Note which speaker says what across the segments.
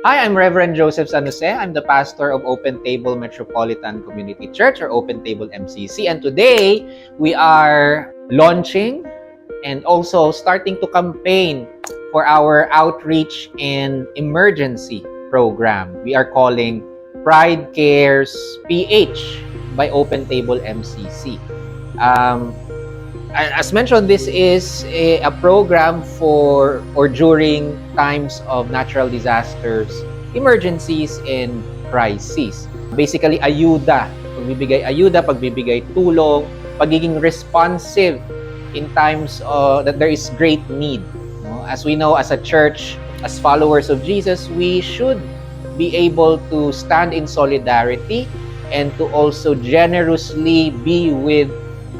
Speaker 1: Hi, I'm Reverend Joseph San Jose. I'm the pastor of Open Table Metropolitan Community Church, or Open Table MCC. And today, we are launching and also starting to campaign for our outreach and emergency program. We are calling Pride Cares PH by Open Table MCC. As mentioned, this is a program for or during times of natural disasters, emergencies, and crises. Basically, ayuda. Pagbibigay tulong, pagiging responsive in times that there is great need. As we know, as a church, as followers of Jesus, we should be able to stand in solidarity and to also generously be with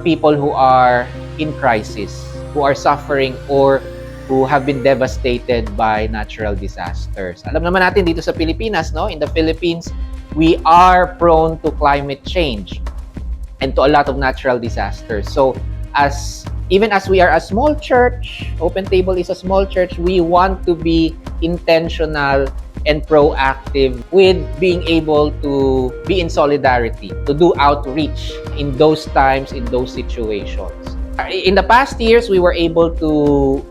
Speaker 1: people who are in crisis, who are suffering, or who have been devastated by natural disasters. Alam naman natin dito sa Pilipinas, no? In the Philippines, we are prone to climate change and to a lot of natural disasters. So, even as we are a small church, Open Table is a small church, we want to be intentional and proactive with being able to be in solidarity, to do outreach in those times, in those situations. In the past years, we were able to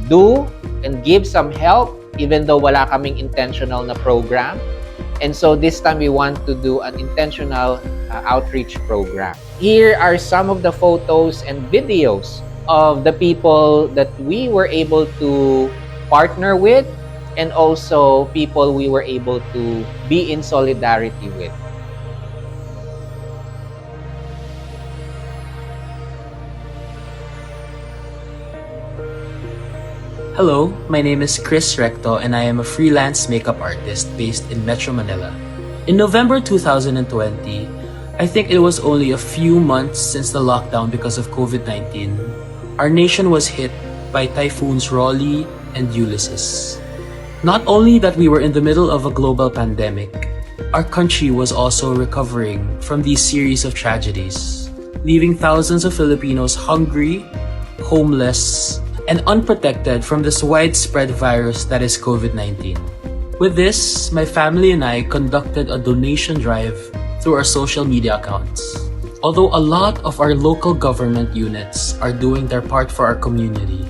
Speaker 1: do and give some help even though wala kaming intentional na program. And so this time we want to do an intentional outreach program. Here are some of the photos and videos of the people that we were able to partner with and also people we were able to be in solidarity with.
Speaker 2: Hello, my name is Chris Recto and I am a freelance makeup artist based in Metro Manila. In November 2020, I think it was only a few months since the lockdown because of COVID-19, our nation was hit by typhoons Raleigh and Ulysses. Not only that we were in the middle of a global pandemic, our country was also recovering from these series of tragedies, leaving thousands of Filipinos hungry, homeless, and unprotected from this widespread virus that is COVID-19. With this, my family and I conducted a donation drive through our social media accounts. Although a lot of our local government units are doing their part for our community,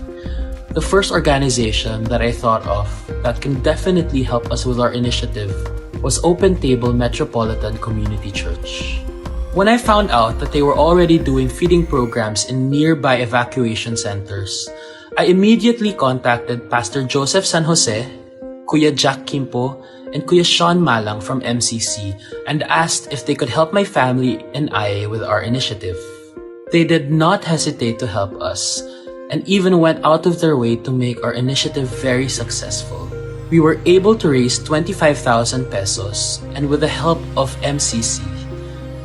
Speaker 2: the first organization that I thought of that can definitely help us with our initiative was Open Table Metropolitan Community Church. When I found out that they were already doing feeding programs in nearby evacuation centers, I immediately contacted Pastor Joseph San Jose, Kuya Jack Kimpo, and Kuya Sean Malang from MCC and asked if they could help my family and I with our initiative. They did not hesitate to help us and even went out of their way to make our initiative very successful. We were able to raise 25,000 pesos, and with the help of MCC,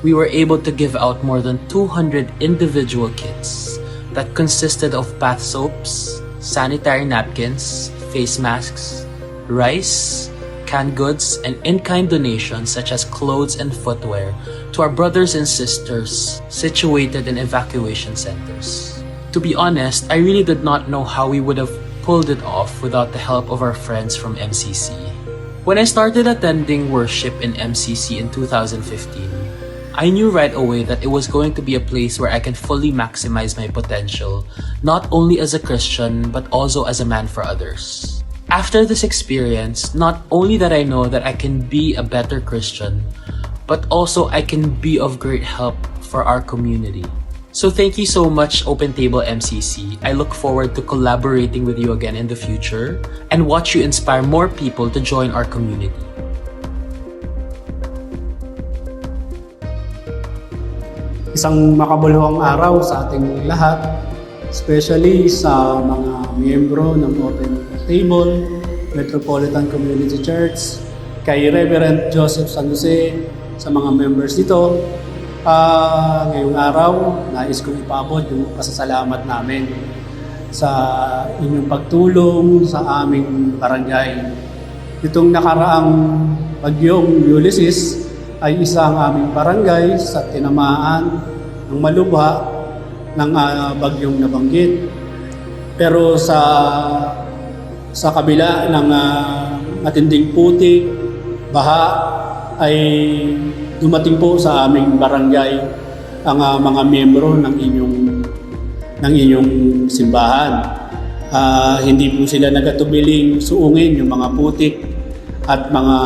Speaker 2: we were able to give out more than 200 individual kits that consisted of bath soaps, sanitary napkins, face masks, rice, canned goods, and in-kind donations such as clothes and footwear to our brothers and sisters situated in evacuation centers. To be honest, I really did not know how we would have pulled it off without the help of our friends from MCC. When I started attending worship in MCC in 2015, I knew right away that it was going to be a place where I can fully maximize my potential, not only as a Christian, but also as a man for others. After this experience, not only that I know that I can be a better Christian, but also I can be of great help for our community. So thank you so much, Open Table MCC. I look forward to collaborating with you again in the future and watch you inspire more people to join our community.
Speaker 3: Isang makabuluhang araw sa ating lahat, especially sa mga miyembro ng Open Table Metropolitan Community Church, kay Reverend Joseph San Jose, sa mga members dito. Ngayong araw, nais kong ipabot yung pasasalamat namin sa inyong pagtulong sa aming barangay. Itong nakaraang bagyong Ulysses ay isa ang aming barangay sa tinamaan ng malubha ng bagyong nabanggit. Pero sa kabila ng matinding putik, baha, ay dumating po sa aming barangay ang mga miyembro ng inyong simbahan. Hindi po sila nagatubiling suungin yung mga putik at mga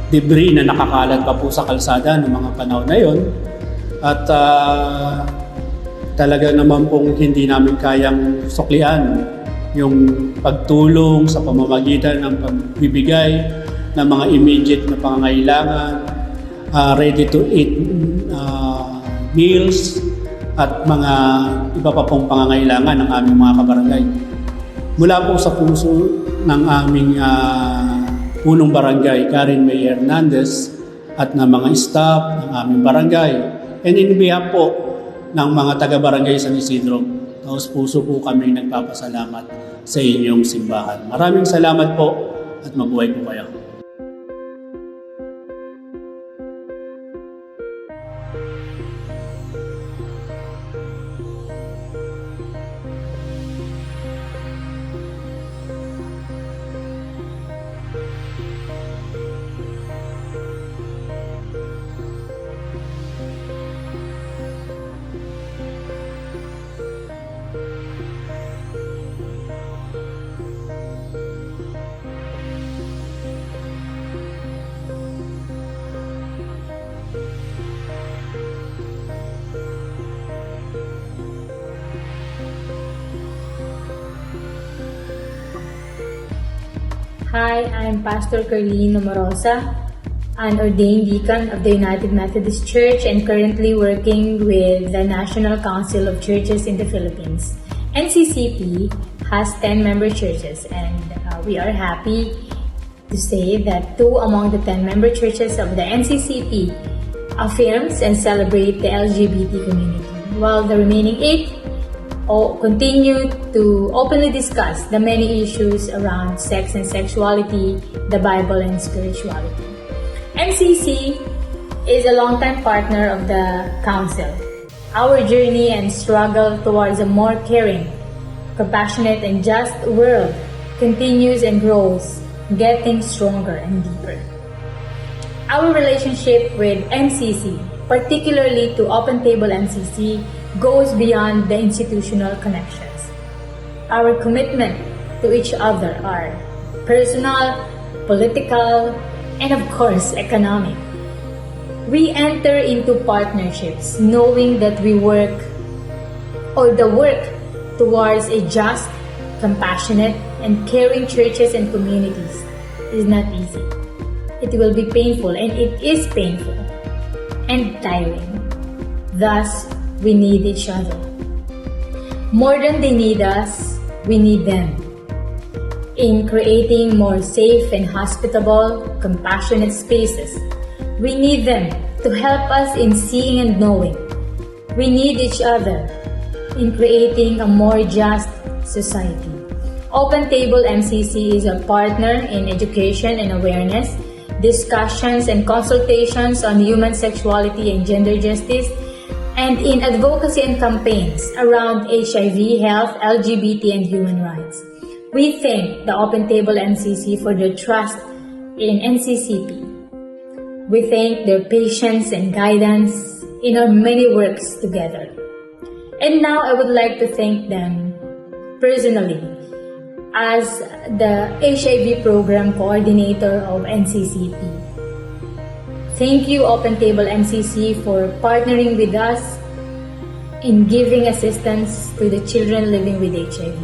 Speaker 3: debris na nakakalat pa po sa kalsada ng mga panahon na yon. At talaga naman pong hindi namin kayang suklian yung pagtulong sa pamamagitan ng pagbibigay ng mga immediate na pangangailangan, ready to eat meals, at mga iba pa pong pangangailangan ng aming mga kabarangay. Mula po sa puso ng aming punong barangay, Karen May Hernandez, at ng mga staff ng aming barangay, and in behalf po ng mga taga-barangay San Isidro, taos puso po kami nagpapasalamat sa inyong simbahan. Maraming salamat po at mabuhay po kayo.
Speaker 4: Hi, I'm Pastor Colleen Ocampo, an ordained deacon of the United Methodist Church and currently working with the National Council of Churches in the Philippines. NCCP has 10 member churches, and we are happy to say that 2 among the 10 member churches of the NCCP affirms and celebrate the LGBT community, while the remaining 8 continue to openly discuss the many issues around sex and sexuality, the Bible, and spirituality. MCC is a longtime partner of the Council. Our journey and struggle towards a more caring, compassionate, and just world continues and grows, getting stronger and deeper. Our relationship with MCC, particularly to Open Table MCC, goes beyond the institutional connections. Our commitment to each other are personal, political, and of course, economic. We enter into partnerships knowing that the work towards a just, compassionate, and caring churches and communities is not easy. It will be painful, and it is painful and tiring. Thus, we need each other. More than they need us, we need them. In creating more safe and hospitable, compassionate spaces, we need them to help us in seeing and knowing. We need each other in creating a more just society. Open Table MCC is a partner in education and awareness, discussions and consultations on human sexuality and gender justice, and in advocacy and campaigns around HIV, health, LGBT, and human rights. We thank the Open Table MCC for their trust in NCCP. We thank their patience and guidance in our many works together. And now I would like to thank them personally as the HIV program coordinator of NCCP. Thank you, Open Table MCC, for partnering with us in giving assistance to the children living with HIV.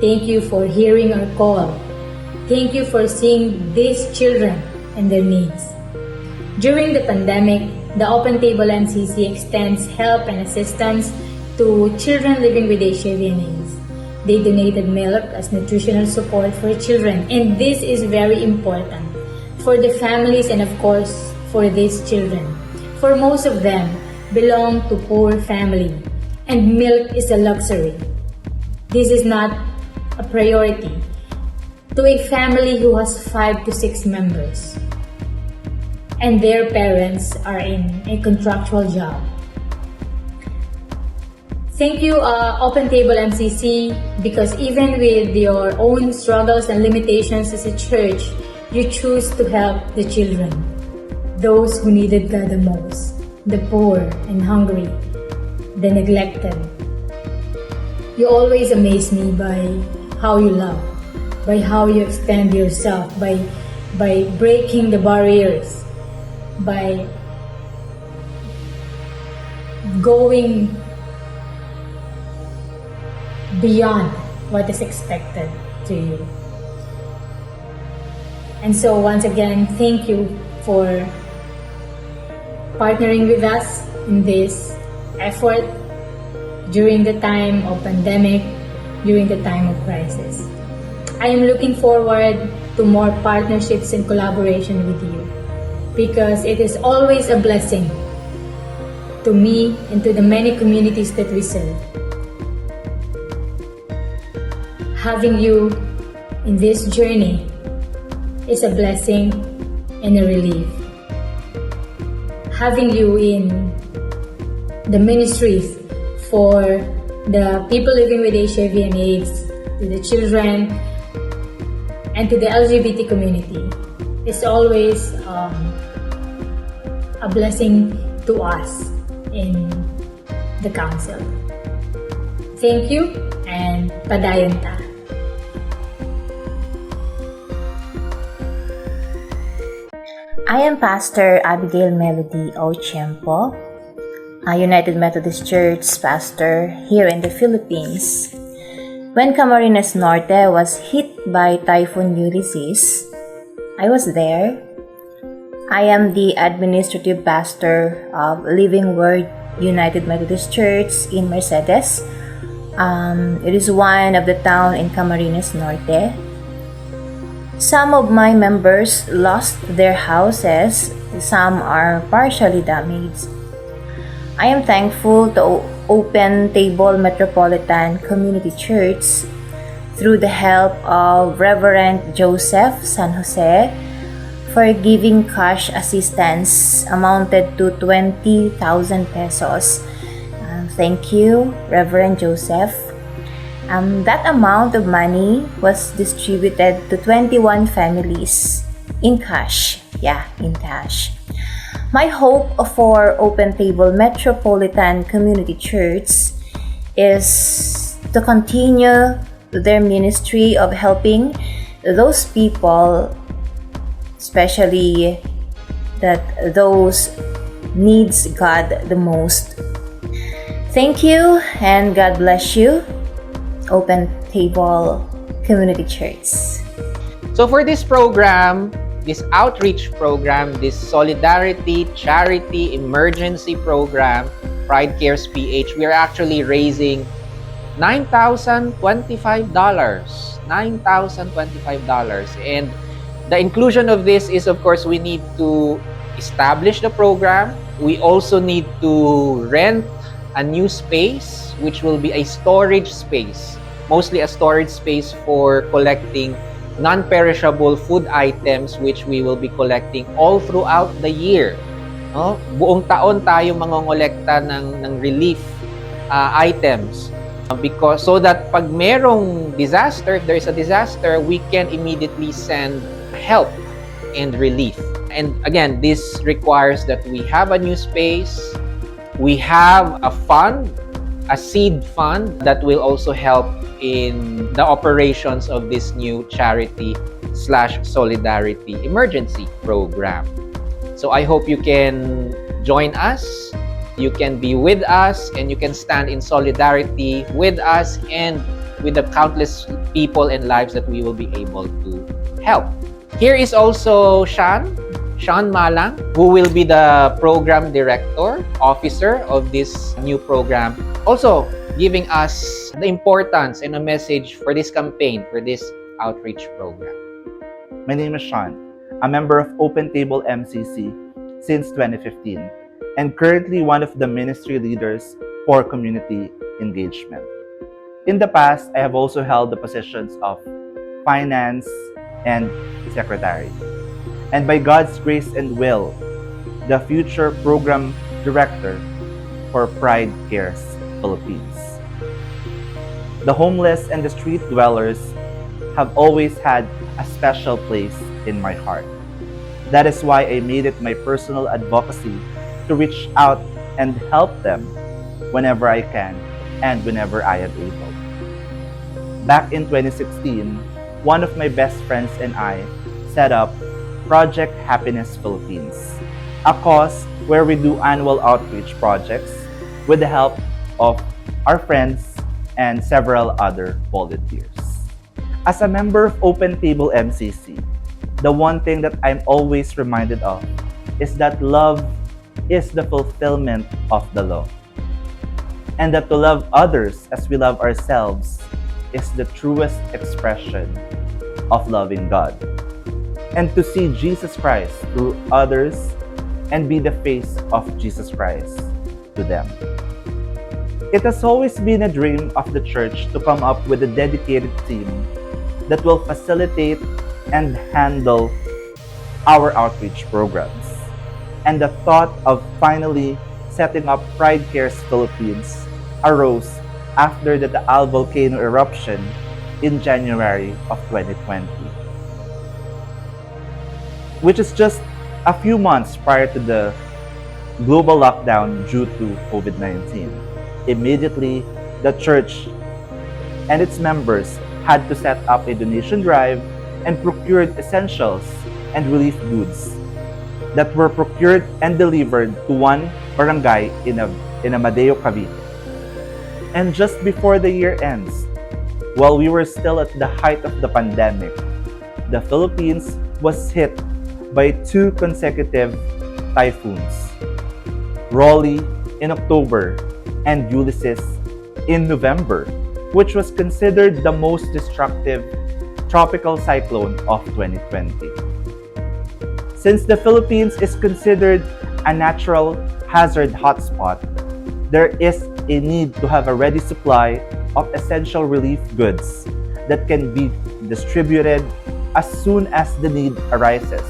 Speaker 4: Thank you for hearing our call. Thank you for seeing these children and their needs. During the pandemic, the Open Table MCC extends help and assistance to children living with HIV and AIDS. They donated milk as nutritional support for children, and this is very important for the families and of course for these children. For most of them belong to poor family, and milk is a luxury. This is not a priority to a family who has 5 to 6 members and their parents are in a contractual job. Thank you, Open Table MCC, because even with your own struggles and limitations as a church, you choose to help the children, those who needed God the most, the poor and hungry, the neglected. You always amaze me by how you love, by how you extend yourself, by breaking the barriers, by going beyond what is expected to you. And so once again, thank you for partnering with us in this effort during the time of pandemic, during the time of crisis. I am looking forward to more partnerships and collaboration with you, because it is always a blessing to me and to the many communities that we serve. Having you in this journey is a blessing and a relief. Having you in the ministries for the people living with HIV and AIDS, to the children, and to the LGBT community is always a blessing to us in the council. Thank you, and padayon ta.
Speaker 5: I am Pastor Abigail Melody Ocampo, a United Methodist Church pastor here in the Philippines. When Camarines Norte was hit by Typhoon Ulysses, I was there. I am the administrative pastor of Living Word United Methodist Church in Mercedes. It is one of the town in Camarines Norte. Some of my members lost their houses, some are partially damaged. I am thankful to Open Table Metropolitan Community Church through the help of Reverend Joseph San Jose for giving cash assistance amounted to 20,000 pesos. Thank you, Reverend Joseph. That amount of money was distributed to 21 families in cash. In cash. My hope for Open Table Metropolitan Community Church is to continue their ministry of helping those people, especially those needs God the most. Thank you, and God bless you, Open Table Community Church.
Speaker 1: So for this program, this outreach program, this solidarity, charity, emergency program, Pride Cares PH, we are actually raising $9,025. $9,025. And the inclusion of this is, of course, we need to establish the program. We also need to rent a new space, which will be a storage space, mostly a storage space for collecting non-perishable food items, which we will be collecting all throughout the year. No? Buong taon tayo mangongolekta ng relief items, because so that pag merong disaster, if there is a disaster, we can immediately send help and relief. And again, this requires that we have a new space, we have a fund, a seed fund that will also help in the operations of this new charity/solidarity emergency program. So I hope you can join us, you can be with us, and you can stand in solidarity with us and with the countless people and lives that we will be able to help. Here is also Sean Malang, who will be the program director, officer of this new program. Also, giving us the importance and a message for this campaign, for this outreach program.
Speaker 6: My name is Sean, a member of Open Table MCC since 2015, and currently one of the ministry leaders for community engagement. In the past, I have also held the positions of finance and secretary. And by God's grace and will, the future program director for Pride Cares Philippines. The homeless and the street dwellers have always had a special place in my heart. That is why I made it my personal advocacy to reach out and help them whenever I can and whenever I am able. Back in 2016, one of my best friends and I set up Project Happiness Philippines, a cause where we do annual outreach projects with the help of our friends and several other volunteers. As a member of Open Table MCC, the one thing that I'm always reminded of is that love is the fulfillment of the law, and that to love others as we love ourselves is the truest expression of loving God, and to see Jesus Christ through others and be the face of Jesus Christ to them. It has always been a dream of the church to come up with a dedicated team that will facilitate and handle our outreach programs. And the thought of finally setting up Pride Cares Philippines arose after the Taal volcano eruption in January of 2020, which is just a few months prior to the global lockdown due to COVID-19. Immediately, the church and its members had to set up a donation drive and procured essentials and relief goods that were procured and delivered to one barangay in Amadeo, Cavite. And just before the year ends, while we were still at the height of the pandemic, the Philippines was hit by 2 consecutive typhoons, Rolly in October and Ulysses in November, which was considered the most destructive tropical cyclone of 2020. Since the Philippines is considered a natural hazard hotspot, there is a need to have a ready supply of essential relief goods that can be distributed as soon as the need arises.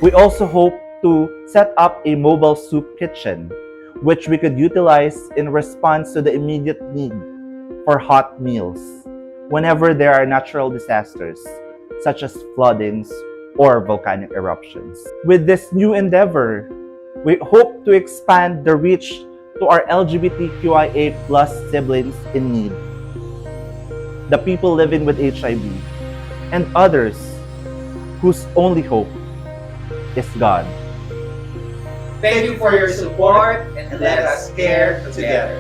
Speaker 6: We also hope to set up a mobile soup kitchen, which we could utilize in response to the immediate need for hot meals whenever there are natural disasters, such as floodings or volcanic eruptions. With this new endeavor, we hope to expand the reach to our LGBTQIA+ siblings in need, the people living with HIV, and others whose only hope is God.
Speaker 1: Thank you for your support and let us care together.